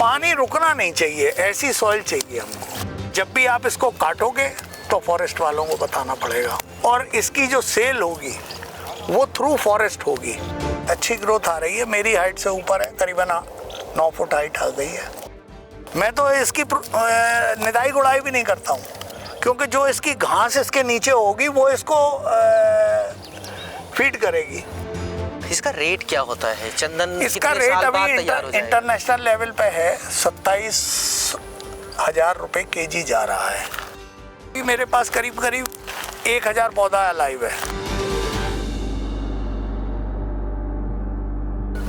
पानी रुकना नहीं चाहिए, ऐसी सॉइल चाहिए हमको। जब भी आप इसको काटोगे तो फॉरेस्ट वालों को बताना पड़ेगा, और इसकी जो सेल होगी वो थ्रू फॉरेस्ट होगी। अच्छी ग्रोथ आ रही है, मेरी हाइट से ऊपर है, करीबन 9 फुट हाइट आ गई है। मैं तो इसकी निदाई गुड़ाई भी नहीं करता हूँ, क्योंकि जो इसकी घास इसके नीचे होगी वो इसको फीड करेगी। इसका रेट क्या होता है चंदन? इसका रेट अभी इंटरनेशनल लेवल पे है 27,000 रुपये केजी जा रहा है। अभी मेरे पास करीब 1,000 पौधा अलाइव है।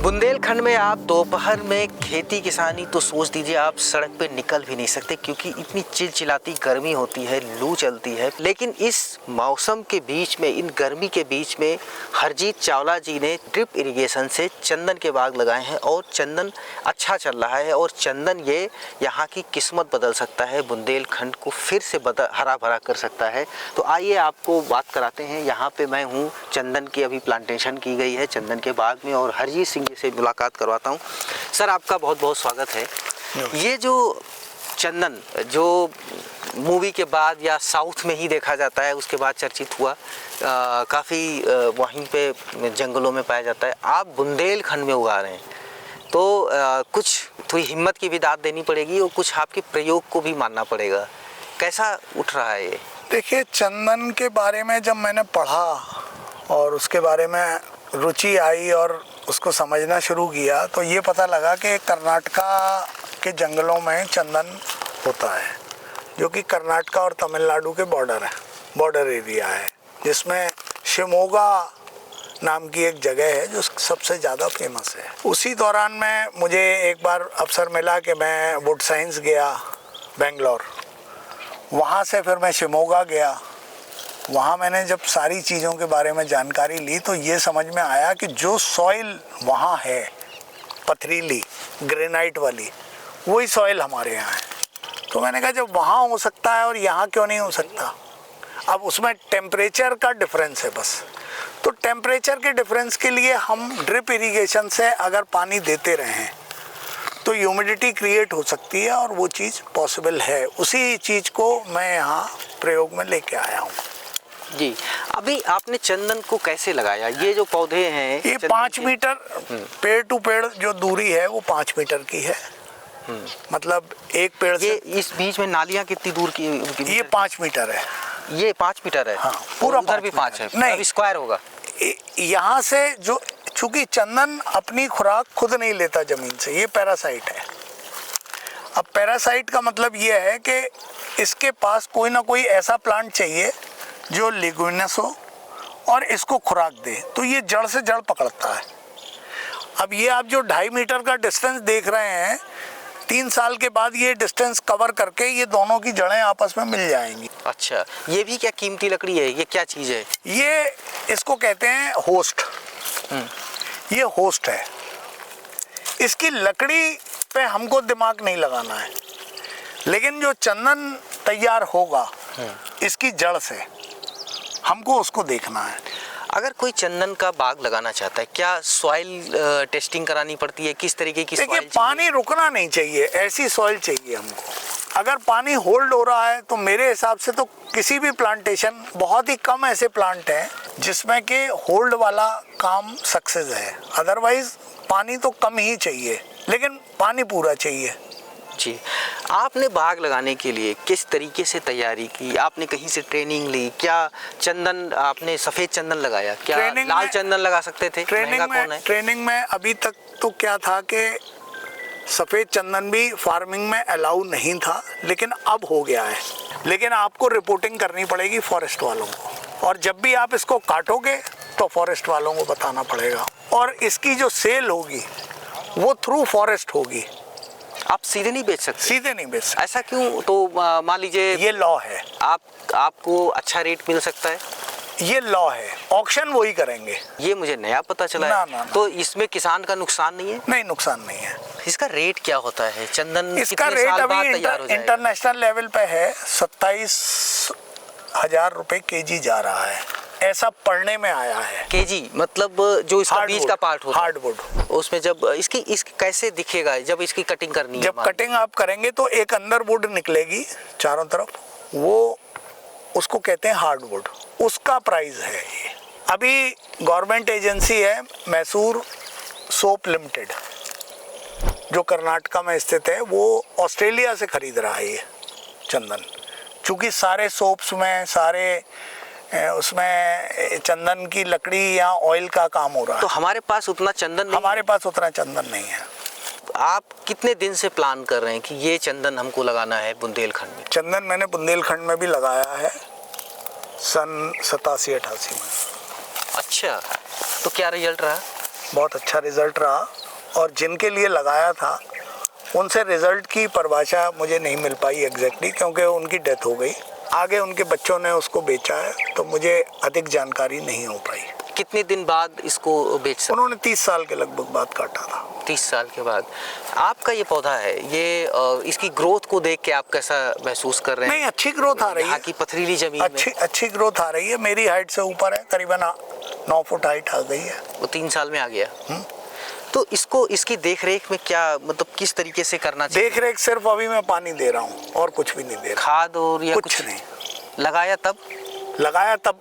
बुंदेलखंड में आप दोपहर में खेती किसानी तो सोच दीजिए, आप सड़क पे निकल भी नहीं सकते क्योंकि इतनी चिलचिलाती गर्मी होती है, लू चलती है। लेकिन इस मौसम के बीच में, इन गर्मी के बीच में हरजीत चावला जी ने ड्रिप इरिगेशन से चंदन के बाग लगाए हैं और चंदन अच्छा चल रहा है। और चंदन ये यहाँ की किस्मत बदल सकता है, बुंदेलखंड को फिर से हरा भरा कर सकता है। तो आइए आपको बात कराते हैं। यहाँ पे मैं हूँ, चंदन की अभी प्लांटेशन की गई है चंदन के बाग में, और हरजीत सिंह से मुलाकात करवाता हूँ। सर, आपका बहुत बहुत स्वागत है। ये जो चंदन, जो मूवी के बाद या साउथ में ही देखा जाता है, उसके बाद चर्चित हुआ, काफ़ी वहीं पे जंगलों में पाया जाता है, आप बुंदेलखंड में उगा रहे हैं, तो कुछ थोड़ी हिम्मत की भी दाद देनी पड़ेगी और कुछ आपके प्रयोग को भी मानना पड़ेगा। कैसा उठ रहा है ये? देखिए, चंदन के बारे में जब मैंने पढ़ा और उसके बारे में रुचि आई और उसको समझना शुरू किया, तो ये पता लगा कि कर्नाटका के जंगलों में चंदन होता है, जो कि कर्नाटका और तमिलनाडु के बॉर्डर एरिया है, जिसमें शिमोगा नाम की एक जगह है जो सबसे ज़्यादा फेमस है। उसी दौरान में मुझे एक बार अवसर मिला कि मैं वुड साइंस गया बेंगलोर, वहाँ से फिर मैं शिमोगा गया। वहाँ मैंने जब सारी चीज़ों के बारे में जानकारी ली तो ये समझ में आया कि जो सॉइल वहाँ है, पथरीली ग्रेनाइट वाली, वही सॉइल हमारे यहाँ है। तो मैंने कहा जब वहाँ हो सकता है और यहाँ क्यों नहीं हो सकता। अब उसमें टेम्परेचर का डिफरेंस है बस, तो टेम्परेचर के डिफरेंस के लिए हम ड्रिप इरिगेशन से अगर पानी देते रहें तो ह्यूमिडिटी क्रिएट हो सकती है, और वो चीज़ पॉसिबल है। उसी चीज़ को मैं यहाँ प्रयोग में लेके आया हूँ। जी, अभी आपने चंदन को कैसे लगाया? ये जो पौधे हैं, ये 5 मीटर पेड़ टू पेड़ जो दूरी है वो 5 मीटर की है। मतलब एक पेड़ से इस बीच में नालियाँ कितनी दूर की? ये 5 मीटर है। ये 5 मीटर है? हाँ, पूरा उधर भी 5 है? नहीं, स्क्वायर होगा। यहाँ से जो, चूंकि चंदन अपनी खुराक खुद नहीं लेता जमीन से, ये पैरासाइट है। अब पैरासाइट का मतलब ये है कि इसके पास कोई ना कोई ऐसा प्लांट चाहिए जो लिग्यूमिनस हो और इसको खुराक दे, तो ये जड़ से जड़ पकड़ता है। अब ये आप जो 2.5 मीटर का डिस्टेंस देख रहे हैं, 3 साल के बाद ये डिस्टेंस कवर करके ये दोनों की जड़ें आपस में मिल जाएंगी। अच्छा, ये भी क्या कीमती लकड़ी है? ये क्या चीज़ है? ये इसको कहते हैं होस्ट। ये होस्ट है। इसकी लकड़ी पे हमको दिमाग नहीं लगाना है, लेकिन जो चंदन तैयार होगा इसकी जड़ से, हमको उसको देखना है। अगर कोई चंदन का बाग लगाना चाहता है, क्या सॉइल टेस्टिंग करानी पड़ती है? किस तरीके की? देखिए, पानी रुकना नहीं चाहिए, ऐसी सॉइल चाहिए हमको। अगर पानी होल्ड हो रहा है तो मेरे हिसाब से तो किसी भी प्लांटेशन, बहुत ही कम ऐसे प्लांट हैं जिसमें कि होल्ड वाला काम सक्सेस है। अदरवाइज पानी तो कम ही चाहिए, लेकिन पानी पूरा चाहिए। जी, आपने बाग लगाने के लिए किस तरीके से तैयारी की? आपने कहीं से ट्रेनिंग ली? क्या चंदन आपने सफ़ेद चंदन लगाया? क्या लाल चंदन लगा सकते थे? ट्रेनिंग में अभी तक तो क्या था कि सफ़ेद चंदन भी फार्मिंग में अलाउ नहीं था, लेकिन अब हो गया है। लेकिन आपको रिपोर्टिंग करनी पड़ेगी फॉरेस्ट वालों को, और जब भी आप इसको काटोगे तो फॉरेस्ट वालों को बताना पड़ेगा, और इसकी जो सेल होगी वो थ्रू फॉरेस्ट होगी। आप सीधे नहीं बेच सकते? सीधे नहीं बेच सकते। ऐसा क्यों? तो मान लीजिए, ये लॉ है, आपको अच्छा रेट मिल सकता है, ये लॉ है, ऑक्शन वही करेंगे। ये मुझे नया पता चला है। ना। तो इसमें किसान का नुकसान नहीं है? नहीं, नुकसान नहीं है। इसका रेट क्या होता है? चंदन इसका रेट अभी इंटरनेशनल लेवल पे है 27,000 रुपये केजी जा रहा है। ऐसा पढ़ने में आया है। केजी मतलब जो इसका बीज का पार्ट होता है, हार्डवुड, उसमें जब इसकी कैसे दिखेगा जब इसकी कटिंग करनी है? जब कटिंग आप करेंगे तो एक अंदर वुड निकलेगी चारों तरफ, वो उसको कहते हैं हार्डवुड, उसका प्राइस है ये। अभी गवर्नमेंट एजेंसी है मैसूर सोप लिमिटेड, जो कर्नाटका में स्थित है, वो ऑस्ट्रेलिया से खरीद रहा है ये चंदन। चूँकि सारे सोप्स में, सारे उसमें चंदन की लकड़ी या ऑयल का काम हो रहा है। तो हमारे पास उतना चंदन नहीं, हमारे पास उतना चंदन नहीं है। आप कितने दिन से प्लान कर रहे हैं कि ये चंदन हमको लगाना है बुंदेलखंड में? चंदन मैंने बुंदेलखंड में भी लगाया है सन 87-88 में। अच्छा, तो क्या रिजल्ट रहा? बहुत अच्छा रिजल्ट रहा, और जिनके लिए लगाया था उनसे रिजल्ट की परिभाषा मुझे नहीं मिल पाई एग्जैक्टली, क्योंकि उनकी डेथ हो गई। आगे उनके बच्चों ने उसको बेचा है, तो मुझे अधिक जानकारी नहीं हो पाई। कितने दिन बाद इसको बेच सकते? उन्होंने 30 साल के लगभग बाद काटा था। 30 साल के बाद। आपका ये पौधा है, ये इसकी ग्रोथ को देख के आप कैसा महसूस कर रहे हैं? नहीं, अच्छी ग्रोथ आ रही है। यहाँ की पथरीली जमीन अच्छी ग्रोथ आ रही है। मेरी हाइट से ऊपर है, करीबन 9 फुट हाइट आ गई है। वो 3 साल में आ गया। तो इसको, इसकी देख रेख में क्या मतलब किस तरीके से करना चाहिए? देख रेख सिर्फ अभी मैं पानी दे रहा हूँ और कुछ भी नहीं दे रहा। खाद और या कुछ नहीं लगाया तब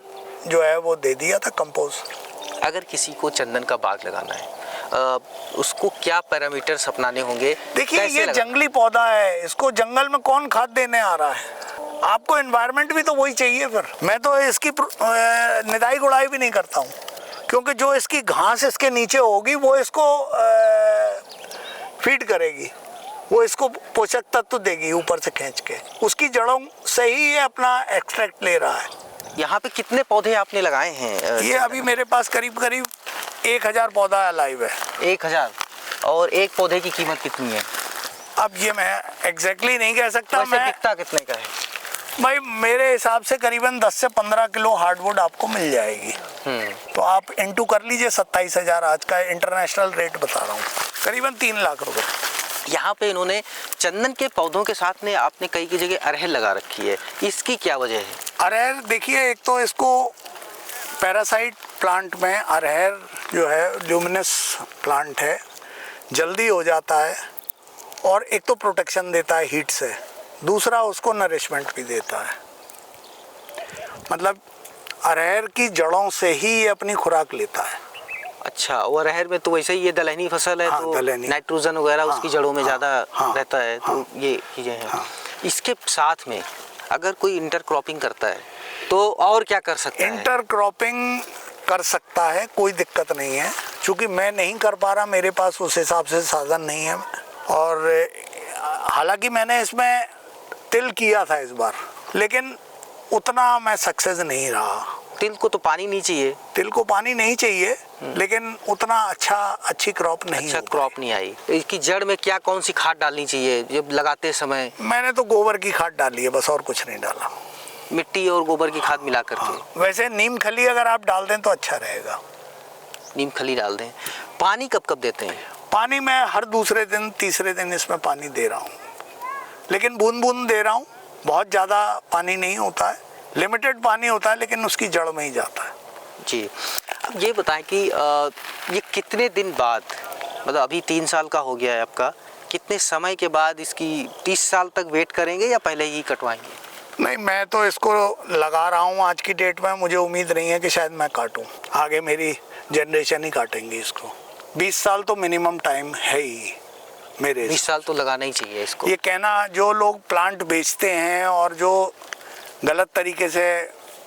जो है वो दे दिया था कंपोस्ट। अगर किसी को चंदन का बाग लगाना है, उसको क्या पैरामीटर्स अपनाने होंगे? देखिए, ये जंगली पौधा है, इसको जंगल में कौन खाद देने आ रहा है? आपको एनवायरनमेंट भी तो वही चाहिए। फिर मैं तो इसकी निदाई गुड़ाई भी नहीं करता हूँ, क्योंकि जो इसकी घास इसके नीचे होगी वो इसको फीड करेगी, वो इसको पोषक तत्व देगी ऊपर से खींच के, उसकी जड़ों से ही ये अपना एक्सट्रैक्ट ले रहा है। यहाँ पे कितने पौधे आपने लगाए हैं? ये अभी मेरे पास करीब 1000 पौधा अलाइव है। 1000? और एक पौधे की कीमत कितनी है? अब ये मैं एग्जैक्टली नहीं कह सकता। वैसे दिखता कितने का है? भाई मेरे हिसाब से करीबन 10 से 15 किलो हार्डवुड आपको मिल जाएगी। तो आप इंटू कर लीजिए, 27,000 आज का इंटरनेशनल रेट बता रहा हूँ, करीबन 3 लाख रुपए। यहाँ पे इन्होंने चंदन के पौधों के साथ में आपने कई की जगह अरहर लगा रखी है, इसकी क्या वजह है? अरहर देखिए, एक तो इसको पैरासाइट प्लांट में अरहर जो है ल्यूमिनस प्लांट है, जल्दी हो जाता है, और एक तो प्रोटेक्शन देता है हीट से, दूसरा उसको नरिशमेंट भी देता है। मतलब अरहर की जड़ों से ही ये अपनी खुराक लेता है। अच्छा, और अरहर में तो वैसे ही ये दलहनी फसल है, हाँ, तो दलहनी। नाइट्रोजन वगैरह उसकी जड़ों में ज़्यादा रहता है, तो ये चीज़ें हैं। इसके साथ में अगर कोई इंटरक्रॉपिंग करता है तो और क्या कर सकता है? इंटरक्रॉपिंग कर सकता है, कोई दिक्कत नहीं है। चूँकि मैं नहीं कर पा रहा, मेरे पास उस हिसाब से साधन नहीं है, और हालांकि मैंने इसमें तिल किया था इस बार, लेकिन उतना मैं सक्सेस नहीं रहा। तिल को तो पानी नहीं चाहिए। तिल को पानी नहीं चाहिए, लेकिन उतना अच्छी क्रॉप नहीं, अच्छा क्रॉप नहीं आई। इसकी जड़ में क्या, कौन सी खाद डालनी चाहिए जब लगाते समय? मैंने तो गोबर की खाद डाली है बस, और कुछ नहीं डाला। मिट्टी और गोबर की खाद मिला करके। वैसे नीम खली अगर आप डाल दें तो अच्छा रहेगा। नीम खली डाल दें। पानी कब कब देते हैं? पानी मैं हर दूसरे दिन तीसरे दिन इसमें पानी दे रहा हूँ, लेकिन बूंद बूंद दे रहा हूँ। बहुत ज़्यादा पानी नहीं होता है, लिमिटेड पानी होता है, लेकिन उसकी जड़ में ही जाता है। जी, अब ये बताएं कि ये कितने दिन बाद, मतलब अभी 3 साल का हो गया है आपका, कितने समय के बाद इसकी 30 साल तक वेट करेंगे या पहले ही कटवाएंगे? नहीं, मैं तो इसको लगा रहा हूँ आज की डेट में, मुझे उम्मीद नहीं है कि शायद मैं काटूँ, आगे मेरी जनरेशन ही काटेंगी इसको। 20 साल तो मिनिमम टाइम है ही मेरे। 20 साल तो लगाना ही चाहिए इसको। ये कहना, जो लोग प्लांट बेचते हैं और जो गलत तरीके से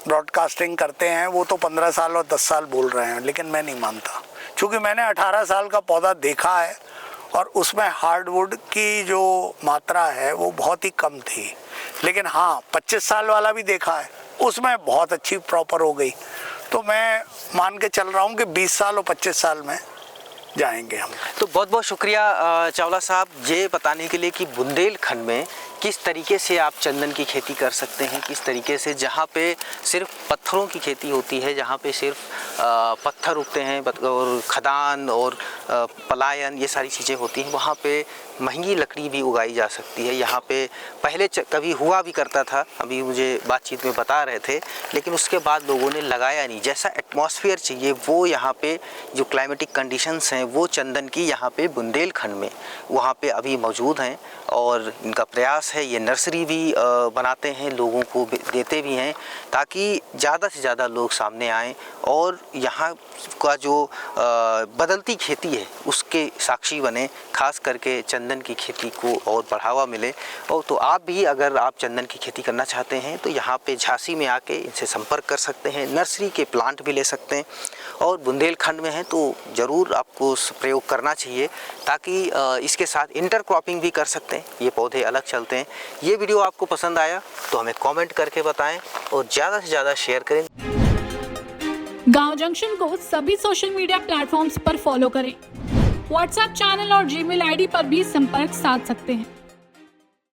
ब्रॉडकास्टिंग करते हैं, वो तो 15 साल और 10 साल बोल रहे हैं, लेकिन मैं नहीं मानता। क्योंकि मैंने 18 साल का पौधा देखा है, और उसमें हार्डवुड की जो मात्रा है वो बहुत ही कम थी। लेकिन हाँ, 25 साल वाला भी देखा है, उसमें बहुत अच्छी प्रॉपर हो गई। तो मैं मान के चल रहा हूँ कि 20 साल और 25 साल में जाएंगे हम। तो बहुत बहुत शुक्रिया चावला साहब, ये बताने के लिए कि बुंदेलखंड में किस तरीके से आप चंदन की खेती कर सकते हैं, किस तरीके से जहाँ पे सिर्फ पत्थरों की खेती होती है, जहाँ पे सिर्फ पत्थर उगते हैं और खदान और पलायन, ये सारी चीज़ें होती हैं, वहाँ पे महंगी लकड़ी भी उगाई जा सकती है। यहाँ पे पहले कभी हुआ भी करता था, अभी मुझे बातचीत में बता रहे थे, लेकिन उसके बाद लोगों ने लगाया नहीं। जैसा एटमॉस्फेयर चाहिए वो यहाँ पे जो क्लाइमेटिक कंडीशंस हैं वो चंदन की यहाँ पे बुंदेलखंड में वहाँ पे अभी मौजूद हैं और इनका प्रयास है ये नर्सरी भी बनाते हैं, लोगों को देते भी हैं ताकि ज़्यादा से ज़्यादा लोग सामने आएँ और यहाँ का जो बदलती खेती है उसके साक्षी बने, खास करके चंदन की खेती को और बढ़ावा मिले। और तो आप भी अगर आप चंदन की खेती करना चाहते हैं तो यहाँ पे झांसी में आके इनसे संपर्क कर सकते हैं, नर्सरी के प्लांट भी ले सकते हैं और बुंदेलखंड में हैं तो ज़रूर आपको प्रयोग करना चाहिए ताकि इसके साथ इंटरक्रॉपिंग भी कर सकते हैं, ये पौधे अलग चलते हैं। ये वीडियो आपको पसंद आया तो हमें कमेंट करके बताएं और ज़्यादा से ज़्यादा शेयर करें। गांव जंक्शन को सभी सोशल मीडिया प्लेटफॉर्म्स पर फॉलो करें। व्हाट्सएप चैनल और जीमेल आईडी पर भी संपर्क साध सकते हैं।